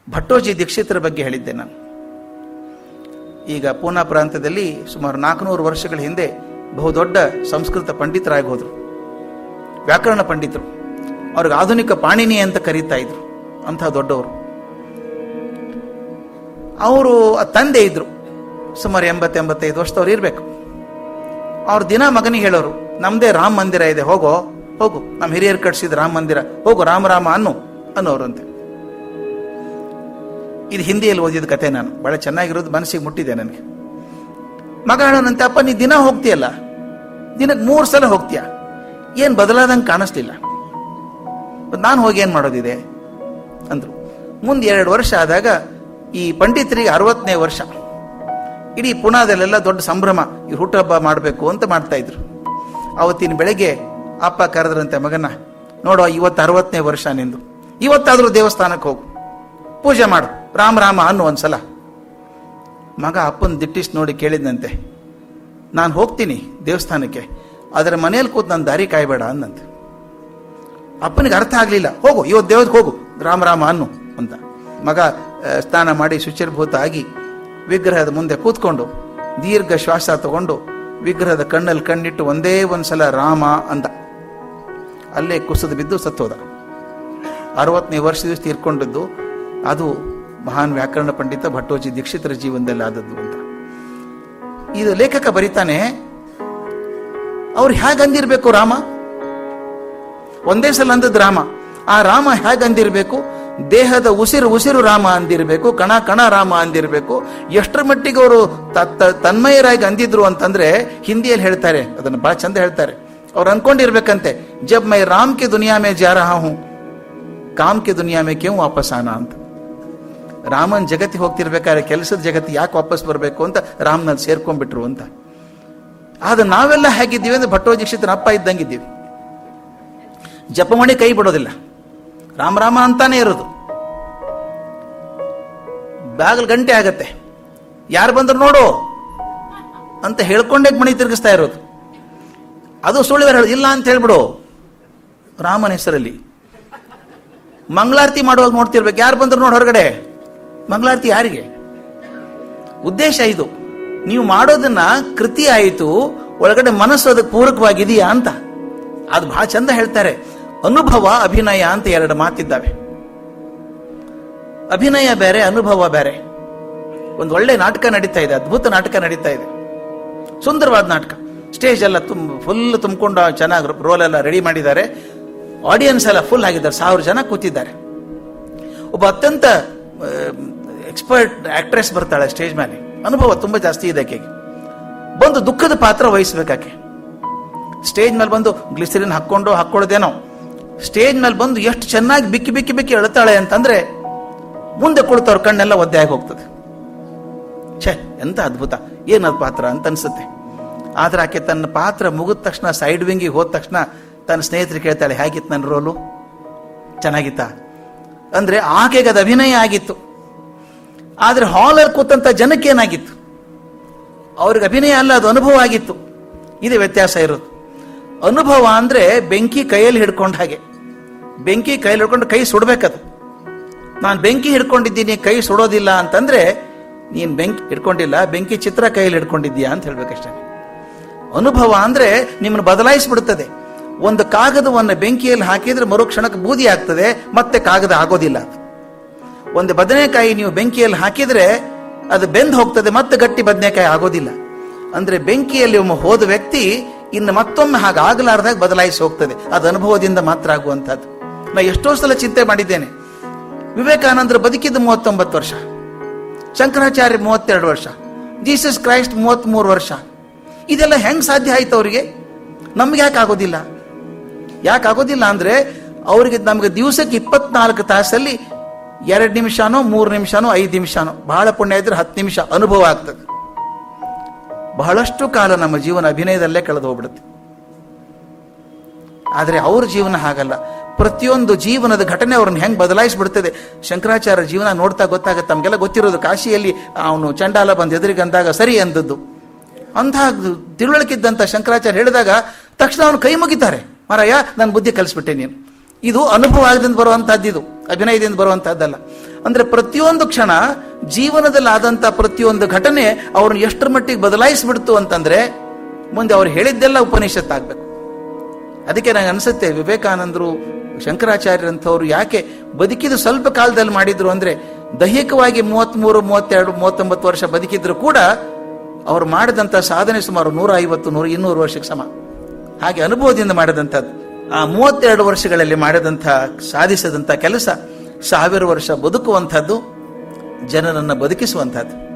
ಭಟ್ಟೋಜಿ ದೀಕ್ಷಿತರ ಬಗ್ಗೆ ಹೇಳಿದ್ದೆ ನಾನು. ಈಗ ಪೂನಾ ಪ್ರಾಂತ್ಯದಲ್ಲಿ ಸುಮಾರು 400 ವರ್ಷಗಳ ಹಿಂದೆ ಬಹುದೊಡ್ಡ ಸಂಸ್ಕೃತ ಪಂಡಿತರಾಗಿ ಹೋದರು, ವ್ಯಾಕರಣ ಪಂಡಿತರು. ಅವ್ರಿಗೆ ಆಧುನಿಕ ಪಾಣಿನಿ ಅಂತ ಕರೀತಾ ಇದ್ರು, ಅಂತಹ ದೊಡ್ಡವರು. ಅವರು ತಂದೆ ಇದ್ರು, ಸುಮಾರು 80-85 ವರ್ಷದವ್ರು ಇರಬೇಕು. ಅವ್ರ ದಿನ ಮಗನಿಗೆ ಹೇಳೋರು, ನಮ್ದೇ ರಾಮ ಮಂದಿರ ಇದೆ, ಹೋಗೋ ಹೋಗು, ನಮ್ಮ ಹಿರಿಯರು ಕಟ್ಸಿದ ರಾಮ ಮಂದಿರ, ಹೋಗು ರಾಮ ರಾಮ ಅನ್ನೋರಂತೆ. ಇದು ಹಿಂದಿಯಲ್ಲಿ ಓದಿದ ಕತೆ, ನಾನು ಬಹಳ ಚೆನ್ನಾಗಿರೋದು ಮನಸ್ಸಿಗೆ ಮುಟ್ಟಿದೆ ನನಗೆ. ಮಗ ಹೇಳೋನಂತೆ, ಅಪ್ಪ ನೀ ದಿನ ಹೋಗ್ತೀಯಲ್ಲ, ದಿನಕ್ಕೆ 3 ಸಲ ಹೋಗ್ತೀಯ, ಏನ್ ಬದಲಾದಂಗೆ ಕಾಣಿಸ್ಲಿಲ್ಲ, ನಾನು ಹೋಗಿ ಏನ್ ಮಾಡೋದಿದೆ ಅಂದ್ರು. ಮುಂದೆ 2 ವರ್ಷ ಆದಾಗ ಈ ಪಂಡಿತರಿಗೆ 60ನೇ ವರ್ಷ. ಇಡೀ ಪುಣಾದಲ್ಲೆಲ್ಲ ದೊಡ್ಡ ಸಂಭ್ರಮ, ಈ ಹುಟ್ಟುಹಬ್ಬ ಮಾಡಬೇಕು ಅಂತ ಮಾಡ್ತಾ ಇದ್ರು. ಅವತ್ತಿನ ಬೆಳಗ್ಗೆ ಅಪ್ಪ ಕರೆದ್ರಂತೆ ಮಗನ, ನೋಡೋ ಇವತ್ತು 60ನೇ ವರ್ಷ ನಿಂದು, ಇವತ್ತಾದ್ರೂ ದೇವಸ್ಥಾನಕ್ಕೆ ಹೋಗು, ಪೂಜೆ ಮಾಡು, ರಾಮ ರಾಮ ಅನ್ನು ಒಂದ್ಸಲ. ಮಗ ಅಪ್ಪನ ದಿಟ್ಟಿಸ್ ನೋಡಿ ಕೇಳಿದಂತೆ, ನಾನು ಹೋಗ್ತೀನಿ ದೇವಸ್ಥಾನಕ್ಕೆ, ಅದರ ಮನೇಲಿ ಕೂತ್ ನನ್ನ ದಾರಿ ಕಾಯ್ಬೇಡ ಅಂದಂತೆ. ಅಪ್ಪನಿಗೆ ಅರ್ಥ ಆಗ್ಲಿಲ್ಲ. ಹೋಗು ಇವತ್ತು ದೇವಕ್ಕೆ ಹೋಗು, ರಾಮ ರಾಮ ಅನ್ನು ಅಂತ. ಮಗ ಸ್ನಾನ ಮಾಡಿ ಶುಚಿರ್ಭೂತ ಆಗಿ ವಿಗ್ರಹದ ಮುಂದೆ ಕೂತ್ಕೊಂಡು ದೀರ್ಘ ಶ್ವಾಸ ತಗೊಂಡು ವಿಗ್ರಹದ ಕಣ್ಣಲ್ಲಿ ಕಣ್ಣಿಟ್ಟು ಒಂದೇ ಒಂದ್ಸಲ ರಾಮ ಅಂದ. ಅಲ್ಲೇ ಕುಸಿದು ಬಿದ್ದು ಸತ್ತೋದ. 60ನೇ ವರ್ಷದ ತೀರ್ಕೊಂಡದ್ದು. ಅದು ಮಹಾನ್ ವ್ಯಾಕರಣ ಪಂಡಿತ ಭಟ್ಟೋಜಿ ದೀಕ್ಷಿತರ ಜೀವನದಲ್ಲಿ ಆದದ್ದು ಅಂತ. ಇದು ಲೇಖಕ ಬರೀತಾನೆ, ಅವ್ರು ಹೇಗಂದಿರ್ಬೇಕು ರಾಮ, ಒಂದೇ ಸಲ ಅಂದದ್ದು ರಾಮ. ಆ ರಾಮ ಹೇಗಂದಿರ್ಬೇಕು, ದೇಹದ ಉಸಿರು ರಾಮ ಅಂದಿರ್ಬೇಕು, ಕಣ ಕಣ ರಾಮ ಅಂದಿರ್ಬೇಕು. ಎಷ್ಟರ ಮಟ್ಟಿಗೆ ಅವರು ತನ್ಮಯರಾಗಿ ಅಂದಿದ್ರು ಅಂತಂದ್ರೆ ಹಿಂದಿಯಲ್ಲಿ ಹೇಳ್ತಾರೆ, ಅದನ್ನು ಬಹಳ ಚಂದ ಹೇಳ್ತಾರೆ. ಅವ್ರು ಅನ್ಕೊಂಡಿರ್ಬೇಕಂತೆ, ಜಬ್ ಮೈ ರಾಮ್ ಕೆ ದುನಿಯಾ ಮೇ ಜಾ ರಹಾ ಹೂಂ ಕಾಮ್ ಕೆ ದುನಿಯಾ ಮೇ ಕ್ಯೂ ವಾಪಸ್ ಆನಾ ಅಂತ. ರಾಮನ್ ಜಗತ್ತಿಗೆ ಹೋಗ್ತಿರ್ಬೇಕಾದ್ರೆ ಕೆಲಸದ ಜಗತ್ತಿಗೆ ಯಾಕೆ ವಾಪಸ್ ಬರಬೇಕು ಅಂತ ರಾಮನಲ್ಲಿ ಸೇರ್ಕೊಂಡ್ಬಿಟ್ರು ಅಂತ. ಆದ್ರೆ ನಾವೆಲ್ಲ ಹೇಗಿದ್ದೀವಿ ಅಂದ್ರೆ ಭಟ್ಟೋಜಿ ದೀಕ್ಷಿತರ ಅಪ್ಪ ಇದ್ದಂಗಿದ್ದೀವಿ. ಜಪಮಣಿ ಕೈ ಬಿಡೋದಿಲ್ಲ, ರಾಮ ರಾಮ ಅಂತಾನೆ ಇರೋದು. ಬಾಗಿಲು ಗಂಟೆ ಆಗತ್ತೆ, ಯಾರು ಬಂದ್ರು ನೋಡು ಅಂತ ಹೇಳ್ಕೊಂಡೇ ಮಣಿ ತಿರುಗಿಸ್ತಾ ಇರೋದು. ಅದು ಸುಳ್ಳು ಇಲ್ಲ ಅಂತ ಹೇಳ್ಬಿಡು ರಾಮನ ಹೆಸರಲ್ಲಿ. ಮಂಗಳಾರತಿ ಮಾಡುವಾಗ ನೋಡ್ತಿರ್ಬೇಕು, ಯಾರು ಬಂದ್ರು ನೋಡಿ ಹೊರಗಡೆ. ಮಂಗಳಾರತಿ ಯಾರಿಗೆ? ಉದ್ದೇಶ ಇದು, ನೀವು ಮಾಡೋದನ್ನ ಕೃತಿ ಆಯಿತು, ಒಳಗಡೆ ಮನಸ್ಸು ಅದಕ್ಕೆ ಪೂರಕವಾಗಿದೆಯಾ ಅಂತ. ಅದು ಬಹಳ ಚಂದ ಹೇಳ್ತಾರೆ. ಅನುಭವ ಅಭಿನಯ ಅಂತ 2 ಮಾತಿದ್ದಾವೆ. ಅಭಿನಯ ಬೇರೆ, ಅನುಭವ ಬೇರೆ. ಒಂದು ಒಳ್ಳೆ ನಾಟಕ ನಡೀತಾ ಇದೆ, ಅದ್ಭುತ ನಾಟಕ ನಡೀತಾ ಇದೆ, ಸುಂದರವಾದ ನಾಟಕ. ಸ್ಟೇಜ್ ಎಲ್ಲ ಫುಲ್ ತುಂಬಿಕೊಂಡು ಚೆನ್ನಾಗಿ ರೋಲ್ ಎಲ್ಲ ರೆಡಿ ಮಾಡಿದ್ದಾರೆ. ಆಡಿಯನ್ಸ್ ಎಲ್ಲ ಫುಲ್ ಆಗಿದ್ದಾರೆ, 1000 ಜನ ಕೂತಿದ್ದಾರೆ. ಒಬ್ಬ ಅತ್ಯಂತ ಎಕ್ಸ್ಪರ್ಟ್ ಆಕ್ಟ್ರೆಸ್ ಬರ್ತಾಳೆ ಸ್ಟೇಜ್ ಮೇಲೆ, ಅನುಭವ ತುಂಬಾ ಜಾಸ್ತಿ ಇದೆ ಆಕೆಗೆ. ಬಂದು ದುಃಖದ ಪಾತ್ರ ವಹಿಸ್ಬೇಕಾಕೆ. ಸ್ಟೇಜ್ ಮೇಲೆ ಬಂದು ಗ್ಲಿಸರಿನ್ ಹಾಕೊಳ್ಳೋದೇನೋ, ಸ್ಟೇಜ್ ಮೇಲೆ ಬಂದು ಎಷ್ಟು ಚೆನ್ನಾಗಿ ಬಿಕ್ಕಿ ಬಿಕ್ಕಿ ಬಿಕ್ಕಿ ಅಳ್ತಾಳೆ ಅಂತಂದ್ರೆ ಮುಂದೆ ಕುಳಿತವ್ರ ಕಣ್ಣೆಲ್ಲ ಒದ್ದೆ ಆಗಿ ಹೋಗ್ತದೆ. ಛೇ, ಎಂತ ಅದ್ಭುತ, ಏನದ್ ಪಾತ್ರ ಅಂತ ಅನ್ಸುತ್ತೆ. ಆದ್ರೆ ಆಕೆ ತನ್ನ ಪಾತ್ರ ಮುಗಿದ ತಕ್ಷಣ ಸೈಡ್ ವಿಂಗಿಗೆ ಹೋದ ತಕ್ಷಣ ತನ್ನ ಸ್ನೇಹಿತರು ಕೇಳ್ತಾಳೆ, ಹೇಗಿತ್ತು ನನ್ನ ರೋಲು, ಚೆನ್ನಾಗಿತ್ತ ಅಂದ್ರೆ ಆಕೆಗೆ ಅದು ಅಭಿನಯ ಆಗಿತ್ತು. ಆದ್ರೆ ಹಾಲಲ್ಲಿ ಕೂತಂತ ಜನಕ್ಕೆ ಏನಾಗಿತ್ತು, ಅವ್ರಿಗೆ ಅಭಿನಯ ಅಲ್ಲ, ಅದು ಅನುಭವ ಆಗಿತ್ತು. ಇದೇ ವ್ಯತ್ಯಾಸ ಇರೋದು. ಅನುಭವ ಅಂದ್ರೆ ಬೆಂಕಿ ಕೈಯಲ್ಲಿ ಹಿಡ್ಕೊಂಡ ಹಾಗೆ. ಬೆಂಕಿ ಕೈಯಲ್ಲಿ ಹಿಡ್ಕೊಂಡು ಕೈ ಸುಡ್ಬೇಕದು. ನಾನು ಬೆಂಕಿ ಹಿಡ್ಕೊಂಡಿದ್ದೀನಿ ಕೈ ಸುಡೋದಿಲ್ಲ ಅಂತಂದ್ರೆ ನೀನ್ ಬೆಂಕಿ ಹಿಡ್ಕೊಂಡಿಲ್ಲ, ಬೆಂಕಿ ಚಿತ್ರ ಕೈಯಲ್ಲಿ ಹಿಡ್ಕೊಂಡಿದ್ದೀಯಾ ಅಂತ ಹೇಳ್ಬೇಕಷ್ಟೇ. ಅನುಭವ ಅಂದ್ರೆ ನಿಮ್ಮನ್ನು ಬದಲಾಯಿಸ್ಬಿಡುತ್ತದೆ. ಒಂದು ಕಾಗದವನ್ನು ಬೆಂಕಿಯಲ್ಲಿ ಹಾಕಿದ್ರೆ ಮರುಕ್ಷಣಕ್ಕೆ ಬೂದಿ ಆಗ್ತದೆ, ಮತ್ತೆ ಕಾಗದ ಆಗೋದಿಲ್ಲ. ಒಂದು ಬದನೆಕಾಯಿ ನೀವು ಬೆಂಕಿಯಲ್ಲಿ ಹಾಕಿದ್ರೆ ಅದು ಬೆಂದು ಹೋಗ್ತದೆ, ಮತ್ತೆ ಗಟ್ಟಿ ಬದನೆಕಾಯಿ ಆಗೋದಿಲ್ಲ. ಅಂದ್ರೆ ಬೆಂಕಿಯಲ್ಲಿ ಹೋದ ವ್ಯಕ್ತಿ ಇನ್ನು ಮತ್ತೊಮ್ಮೆ ಹಾಗಾಗಲಾರ್ದಾಗ ಬದಲಾಯಿಸಿ ಹೋಗ್ತದೆ. ಅದು ಅನುಭವದಿಂದ ಮಾತ್ರ ಆಗುವಂಥದ್ದು. ನಾ ಎಷ್ಟೋ ಸಲ ಚಿಂತೆ ಮಾಡಿದ್ದೇನೆ. ವಿವೇಕಾನಂದರು ಬದುಕಿದ್ದು 39 ವರ್ಷ, ಶಂಕರಾಚಾರ್ಯ 32 ವರ್ಷ, ಜೀಸಸ್ ಕ್ರೈಸ್ಟ್ 33 ವರ್ಷ. ಇದೆಲ್ಲ ಹೆಂಗ್ ಸಾಧ್ಯ ಆಯ್ತು ಅವರಿಗೆ? ನಮ್ಗೆ ಯಾಕೆ ಆಗೋದಿಲ್ಲ? ಯಾಕಾಗೋದಿಲ್ಲ ಅಂದ್ರೆ ಅವ್ರಿಗೆ ನಮ್ಗೆ ದಿವಸಕ್ಕೆ 24 ತಾಸಲ್ಲಿ 2 ನಿಮಿಷನೋ 3 ನಿಮಿಷನೋ 5 ನಿಮಿಷನೋ, ಬಹಳ ಪುಣ್ಯ ಇದ್ರೆ 10 ನಿಮಿಷ ಅನುಭವ ಆಗ್ತದೆ. ಬಹಳಷ್ಟು ಕಾಲ ನಮ್ಮ ಜೀವನ ಅಭಿನಯದಲ್ಲೇ ಕಳೆದು ಹೋಗ್ಬಿಡುತ್ತೆ. ಆದ್ರೆ ಅವ್ರ ಜೀವನ ಹಾಗಲ್ಲ. ಪ್ರತಿಯೊಂದು ಜೀವನದ ಘಟನೆ ಅವ್ರನ್ನ ಹೆಂಗ್ ಬದಲಾಯಿಸ್ಬಿಡ್ತದೆ. ಶಂಕರಾಚಾರ್ಯ ಜೀವನ ನೋಡ್ತಾ ಗೊತ್ತಾಗತ್ತೆ. ತಮ್ಗೆಲ್ಲ ಗೊತ್ತಿರೋದು, ಕಾಶಿಯಲ್ಲಿ ಅವನು ಚಂಡಾಲ ಬಂದು ಎದುರಿಗಂದಾಗ ಸರಿ ಅಂದದ್ದು, ಅಂತಹ ತಿಳುವಳಿಕಿದ್ದಂತ ಶಂಕರಾಚಾರ್ಯ ಹೇಳಿದಾಗ ತಕ್ಷಣ ಅವನು ಕೈ ಮುಗಿತಾರೆ, ಮಾರಾಯ ನನ್ನ ಬುದ್ಧಿ ಕಲಿಸ್ಬಿಟ್ಟೆ ನೀನು. ಇದು ಅನುಭವ ಆಗದಿಂದ ಬರುವಂತಹದ್ದಿದು. ಅಭಿನಯದಿಂದ ಬರುವಂತಹದ್ದಲ್ಲ. ಅಂದ್ರೆ ಪ್ರತಿಯೊಂದು ಕ್ಷಣ ಜೀವನದಲ್ಲಿ ಆದಂತ ಪ್ರತಿಯೊಂದು ಘಟನೆ ಅವ್ರನ್ನ ಎಷ್ಟರ ಮಟ್ಟಿಗೆ ಬದಲಾಯಿಸ್ಬಿಡ್ತು ಅಂತಂದ್ರೆ ಮುಂದೆ ಅವ್ರು ಹೇಳಿದ್ದೆಲ್ಲ ಉಪನಿಷತ್ತಾಗಬೇಕು. ಅದಕ್ಕೆ ನಂಗೆ ಅನ್ಸುತ್ತೆ ವಿವೇಕಾನಂದರು, ಶಂಕರಾಚಾರ್ಯರಂಥವ್ರು ಯಾಕೆ ಬದುಕಿದು ಸ್ವಲ್ಪ ಕಾಲದಲ್ಲಿ ಮಾಡಿದ್ರು ಅಂದ್ರೆ, ದೈಹಿಕವಾಗಿ 33, 32, 39 ವರ್ಷ ಬದುಕಿದ್ರು ಕೂಡ ಅವ್ರು ಮಾಡಿದಂಥ ಸಾಧನೆ ಸುಮಾರು 150, 200 ವರ್ಷಕ್ಕೆ ಸಮ. ಹಾಗೆ ಅನುಭವದಿಂದ ಮಾಡಿದಂಥದ್ದು. ಆ 32 ವರ್ಷಗಳಲ್ಲಿ ಮಾಡಿದಂಥ ಸಾಧಿಸಿದಂಥ ಕೆಲಸ 1000 ವರ್ಷ ಬದುಕುವಂಥದ್ದು, ಜನರನ್ನು ಬದುಕಿಸುವಂಥದ್ದು.